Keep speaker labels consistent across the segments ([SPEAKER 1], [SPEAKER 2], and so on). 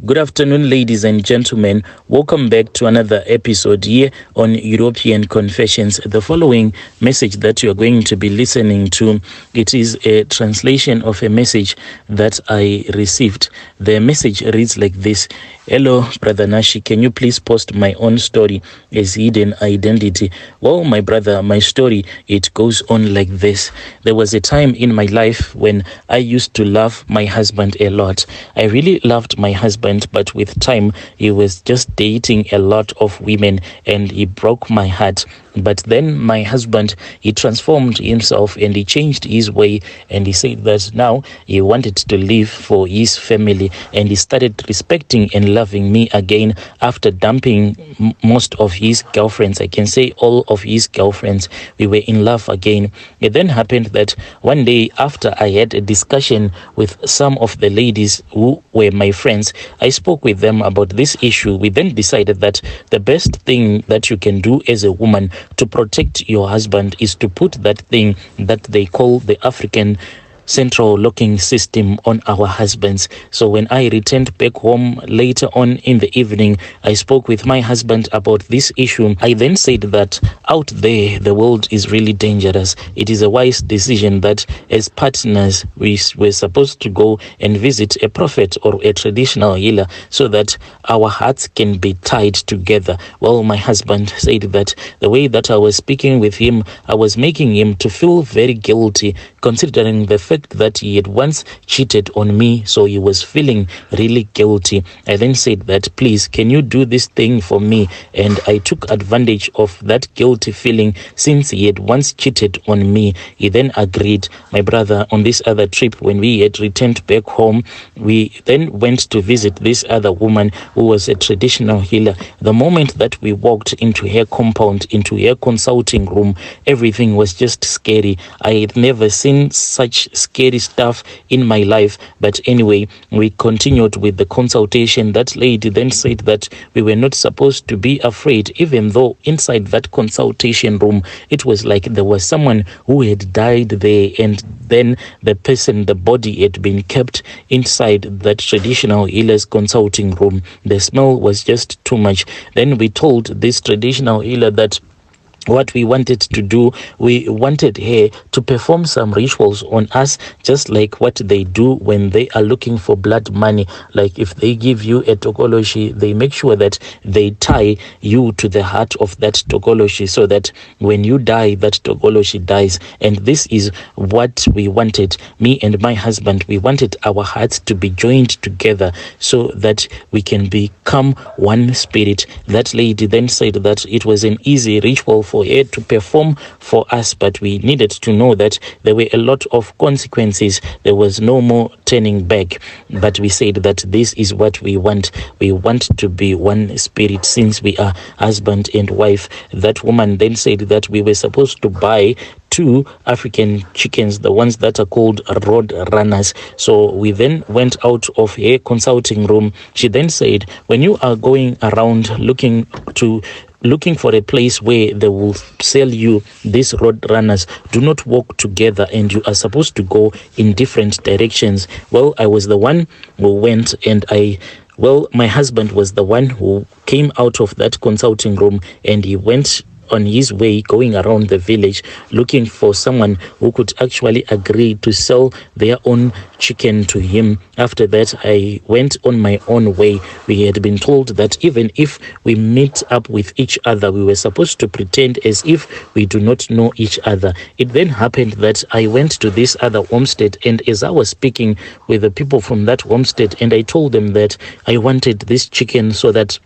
[SPEAKER 1] Good afternoon, ladies and gentlemen. Welcome back to another episode here on European Confessions. The following message that you are going to be listening to, it is a translation of a message that I received. The message reads like this. Hello, Brother Nashi, can you please post my own story as hidden identity? Well, my brother, my story, it goes on like this. There was a time in my life when I used to love my husband a lot. I really loved my husband, but with time, he was just dating a lot of women and he broke my heart. But then my husband, he transformed himself and he changed his way, and he said that now he wanted to live for his family, and he started respecting and loving me again after dumping most of his girlfriends. I can say all of his girlfriends. We were in love again. It then happened that one day after I had a discussion with some of the ladies who were my friends, I spoke with them about this issue. We then decided that the best thing that you can do as a woman to protect your husband is to put that thing that they call the African central locking system on our husbands. So when I returned back home later on in the evening, I spoke with my husband about this issue. I then said that out there, the world is really dangerous. It is a wise decision that as partners, we were supposed to go and visit a prophet or a traditional healer so that our hearts can be tied together. Well, my husband said that the way that I was speaking with him, I was making him to feel very guilty, considering the fact that he had once cheated on me, so he was feeling really guilty. I then said that, please, can you do this thing for me? And I took advantage of that guilty feeling since he had once cheated on me. He then agreed. My brother, on this other trip, when we had returned back home, we then went to visit this other woman who was a traditional healer. The moment that we walked into her compound, into her consulting room, everything was just scary. I had never seen such scary stuff in my life. But anyway, we continued with the consultation. That lady then said that we were not supposed to be afraid, even though inside that consultation room, it was like there was someone who had died there, and then the body had been kept inside that traditional healer's consulting room. The smell was just too much. Then we told this traditional healer that what we wanted to do, we wanted her to perform some rituals on us, just like what they do when they are looking for blood money. Like if they give you a tokoloshi, they make sure that they tie you to the heart of that tokoloshi so that when you die, that tokoloshi dies. And this is what we wanted. Me and my husband, we wanted our hearts to be joined together so that we can become one spirit. That lady then said that it was an easy ritual for her to perform for us, but we needed to know that there were a lot of consequences. There was no more turning back. But we said that this is what we want. We want to be one spirit since we are husband and wife. That woman then said that we were supposed to buy 2 African chickens, the ones that are called road runners. So we then went out of her consulting room. She then said, when you are going around looking for a place where they will sell you these road runners, do not walk together, and you are supposed to go in different directions. Well, I was the one who went, and my husband was the one who came out of that consulting room, and he went on his way going around the village looking for someone who could actually agree to sell their own chicken to him. After that, I went on my own way. We had been told that even if we meet up with each other, we were supposed to pretend as if we do not know each other. It then happened that I went to this other homestead, and as I was speaking with the people from that homestead, and I told them that I wanted this chicken so that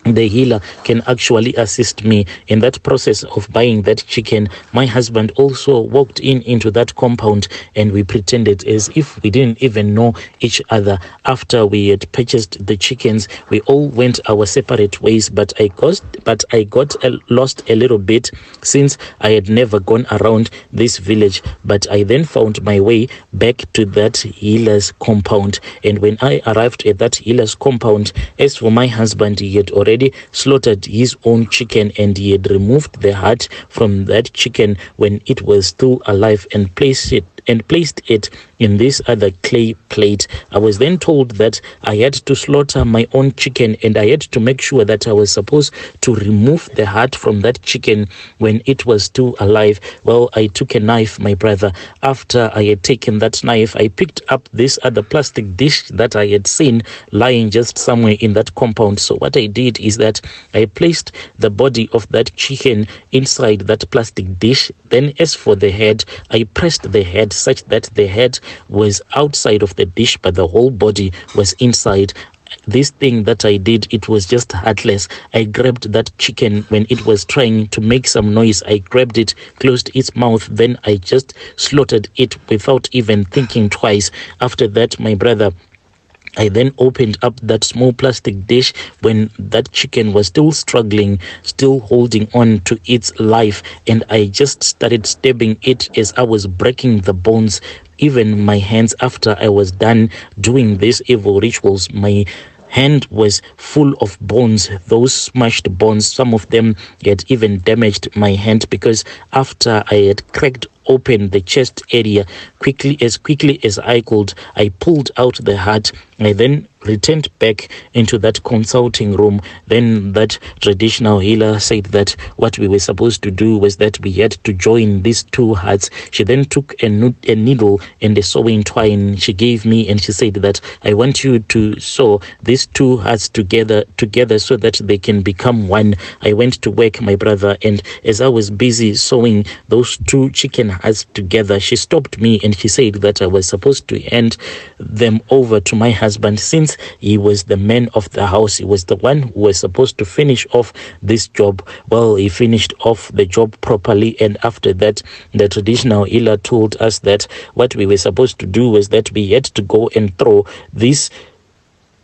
[SPEAKER 1] the healer can actually assist me in that process of buying that chicken. My husband also walked into that compound, and we pretended as if we didn't even know each other. After we had purchased the chickens, we all went our separate ways, but I got lost a little bit since I had never gone around this village. But I then found my way back to that healer's compound, and when I arrived at that healer's compound, as for my husband, he had already slaughtered his own chicken, and he had removed the heart from that chicken when it was still alive and placed it in this other clay plate. I was then told that I had to slaughter my own chicken, and I had to make sure that I was supposed to remove the heart from that chicken when it was still alive. Well, I took a knife, my brother. After I had taken that knife, I picked up this other plastic dish that I had seen lying just somewhere in that compound. So what I did is that I placed the body of that chicken inside that plastic dish. Then as for the head, I pressed the head such that the head was outside of the dish, but the whole body was inside. This thing that I did, it was just heartless. I grabbed that chicken when it was trying to make some noise. I grabbed it, closed its mouth, then I just slaughtered it without even thinking twice. After that, my brother, I then opened up that small plastic dish when that chicken was still struggling, still holding on to its life, and I just started stabbing it as I was breaking the bones. Even my hands, after I was done doing these evil rituals, my hand was full of bones, those smashed bones. Some of them had even damaged my hand, because after I had cracked open the chest area quickly as I could, I pulled out the heart. I then returned back into that consulting room. Then that traditional healer said that what we were supposed to do was that we had to join these two hearts. She then took a needle and a sewing twine she gave me, and she said that I want you to sew these two hearts together so that they can become one. I went to work, my brother, and as I was busy sewing those two chicken hearts together, she stopped me and she said that I was supposed to hand them over to my husband. Since he was the man of the house, he was the one who was supposed to finish off this job. Well, he finished off the job properly, and after that, the traditional healer told us that what we were supposed to do was that we had to go and throw these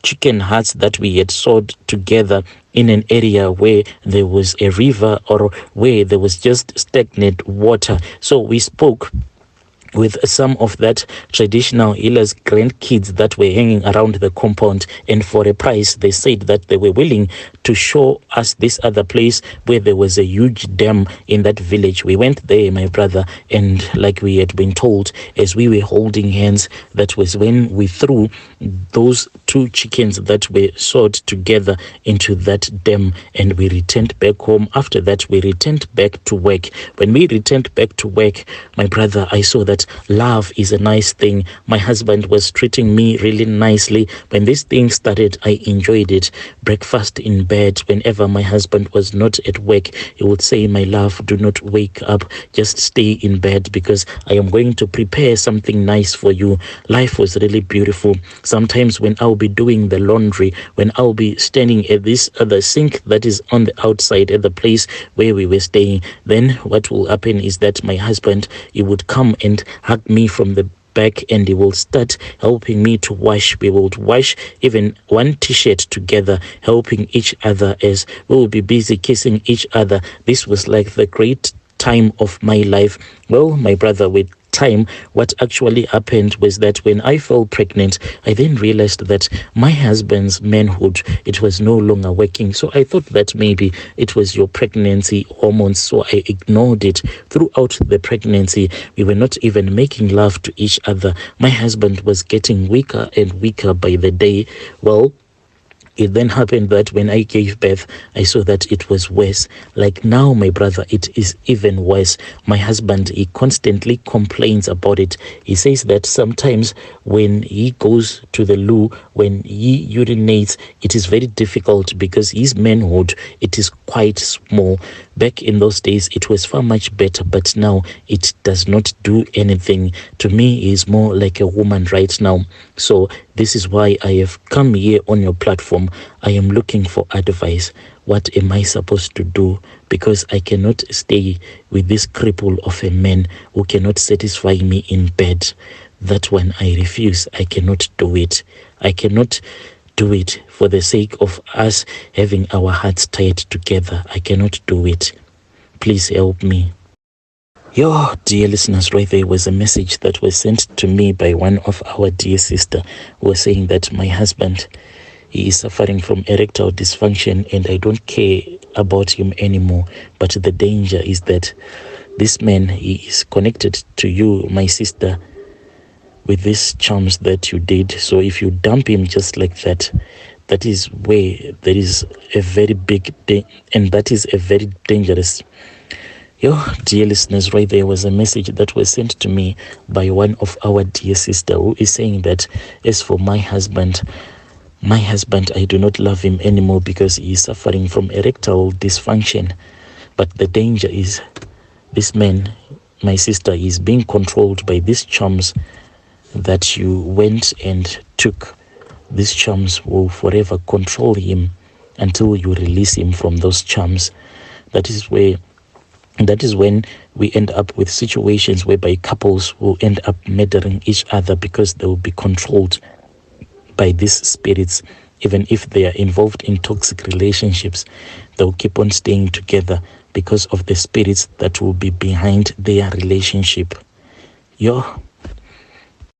[SPEAKER 1] chicken hearts that we had sewed together in an area where there was a river or where there was just stagnant water. So we spoke with some of that traditional healers' grandkids that were hanging around the compound, and for a price they said that they were willing to show us this other place where there was a huge dam in that village. We went there, my brother, and like we had been told, as we were holding hands, that was when we threw those two chickens that were sewed together into that dam, and we returned back home. After that, we returned back to work. When we returned back to work, my brother, I saw that love is a nice thing. My husband was treating me really nicely. When this thing started, I enjoyed it. Breakfast in bed, whenever my husband was not at work, he would say, my love, do not wake up, just stay in bed because I am going to prepare something nice for you. Life was really beautiful. Sometimes when I'll be doing the laundry, when I'll be standing at this other sink that is on the outside at the place where we were staying, then what will happen is that my husband, he would come and hug me from the back, and he will start helping me to wash. We will wash even one t-shirt together, helping each other as we will be busy kissing each other. This was like the great time of my life. Well, my brother, with time, what actually happened was that when I fell pregnant, I then realized that my husband's manhood, it was no longer working. So I thought that maybe it was your pregnancy hormones, so I ignored it. Throughout the pregnancy, we were not even making love to each other. My husband was getting weaker and weaker by the day. Well, it then happened that when I gave birth, I saw that it was worse. Like now, my brother, it is even worse. My husband, he constantly complains about it. He says that sometimes when he goes to the loo, when he urinates, it is very difficult because his manhood, it is quite small. Back in those days, it was far much better, but now it does not do anything. To me, he is more like a woman right now. So this is why I have come here on your platform. I am looking for advice. What am I supposed to do? Because I cannot stay with this cripple of a man who cannot satisfy me in bed. That one I refuse. I cannot do it. I cannot do it for the sake of us having our hearts tied together. I cannot do it. Please help me. Yo, dear listeners, right there was a message that was sent to me by one of our dear sister who was saying that my husband, he is suffering from erectile dysfunction and I don't care about him anymore. But the danger is that this man, he is connected to you, my sister, with these charms that you did. So if you dump him just like that, that is where there is a very big and that is a very dangerous. Dear listeners, right there was a message that was sent to me by one of our dear sister, who is saying that as for my husband, I do not love him anymore because he is suffering from erectile dysfunction. But the danger is this man, my sister, is being controlled by these charms that you went and took. These charms will forever control him until you release him from those charms. That is when we end up with situations whereby couples will end up murdering each other because they will be controlled by these spirits. Even if they are involved in toxic relationships, they'll keep on staying together because of the spirits that will be behind their relationship.